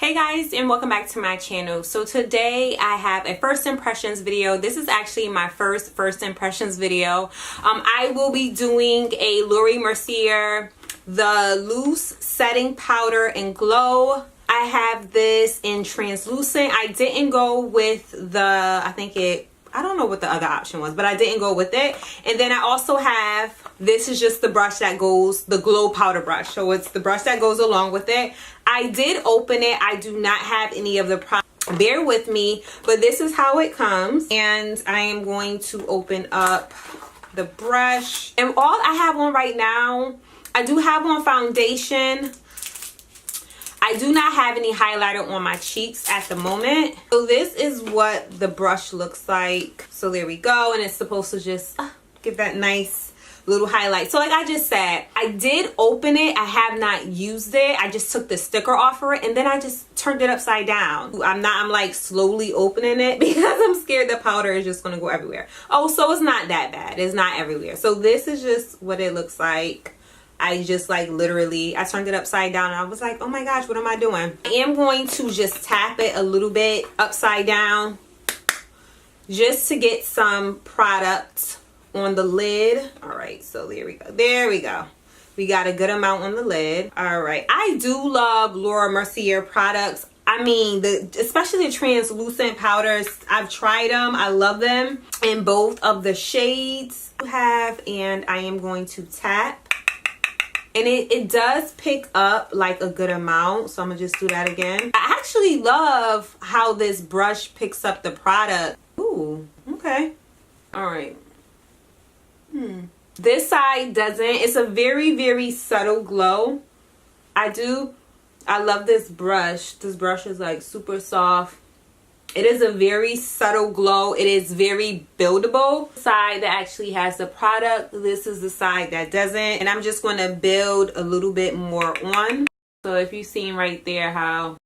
Hey guys, and welcome back to my channel. So today I have a first impressions video. This is actually my first impressions video. I will be doing a Mercier the loose setting powder and glow. I have this in translucent. I didn't go with the, I don't know what the other option was, but I didn't go with it. And then I also have, this is just the brush that goes, the glow powder brush. So it's the brush that goes along with it. I did open it. I do not have any of the products. Bear with me, but this is how it comes. And I am going to open up the brush. And all I have on right now, I do have on foundation. I do not have any highlighter on my cheeks at the moment. So this is what the brush looks like. So there we go. And it's supposed to just give that nice little highlight. So like I just said, I did open it. I have not used it. I just took the sticker off of it and then I just turned it upside down. I'm like slowly opening it because I'm scared the powder is just gonna go everywhere. Oh, so it's not that bad. It's not everywhere. So this is just what it looks like. I just like literally, I turned it upside down and I was like, oh my gosh, what am I doing? I am going to just tap it a little bit upside down just to get some product on the lid. All right, so there we go. There we go. We got a good amount on the lid. All right, I do love Mercier products. I mean, especially the translucent powders. I've tried them. I love them in both of the shades you have, and I am going to tap. And it does pick up like a good amount. So I'm gonna just do that again. I actually love how this brush picks up the product. Ooh, okay. All right. This side doesn't. It's a very, very subtle glow. I love this brush. This brush is like super soft. It is a very subtle glow. It is very buildable. Side that actually has the product. This is the side that doesn't. And I'm just going to build a little bit more on. So if you've seen right there how,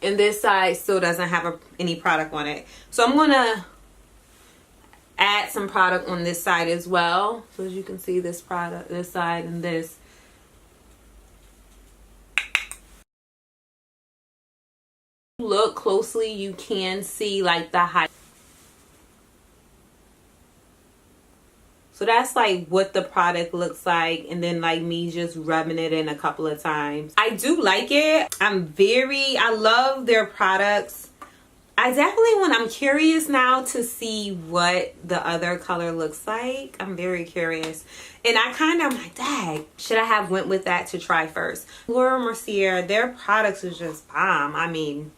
and this side still doesn't have any product on it. So I'm going to add some product on this side as well. So as you can see, this product, this side and this. Look closely, you can see like the height. So that's like what the product looks like, and then like me just rubbing it in a couple of times. I do like it. I love their products. I'm curious now to see what the other color looks like. I'm very curious. And I'm like, dang, should I have went with that to try first? Mercier, their products is just bomb. I mean,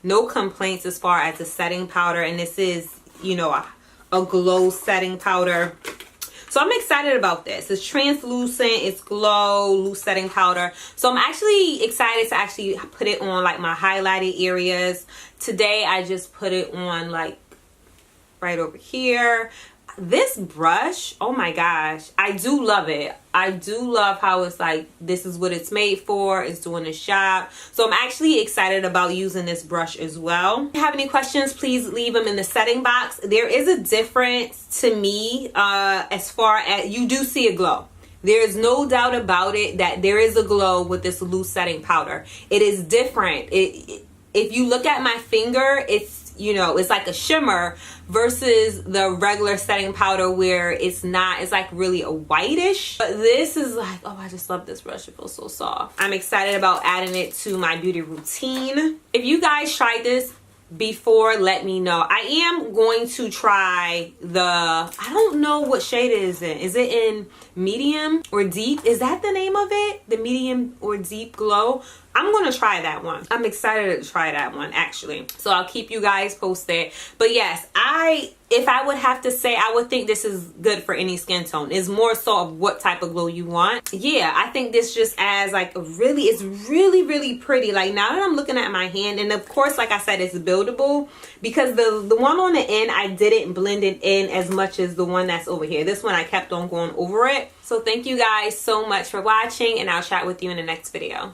no complaints as far as the setting powder. And this is, you know, a glow setting powder. So I'm excited about this. It's translucent, it's glow, loose setting powder. So I'm actually excited to actually put it on like my highlighted areas. Today I just put it on like right over here. This brush, oh my gosh, I do love it. I do love how it's like, this is what it's made for. It's doing the job. So I'm actually excited about using this brush as well. If you have any questions, please leave them in the setting box. There is a difference to me as far as you do see a glow. There is no doubt about it that there is a glow with this loose setting powder. It is different. If you look at my finger, it's, you know, it's like a shimmer versus the regular setting powder where it's not, it's like really a whitish. But this is like, oh, I just love this brush. It feels so soft. I'm excited about adding it to my beauty routine. If you guys tried this before, let me know. I am going to try I don't know what shade it is in. Is it in medium or deep? Is that the name of it? The medium or deep glow? I'm going to try that one. I'm excited to try that one actually. So I'll keep you guys posted. But yes, if I would have to say, I would think this is good for any skin tone. It's more so of what type of glow you want. Yeah, I think this just adds like it's really, really pretty. Like now that I'm looking at my hand, and of course, like I said, it's buildable because the one on the end, I didn't blend it in as much as the one that's over here. This one, I kept on going over it. So thank you guys so much for watching, and I'll chat with you in the next video.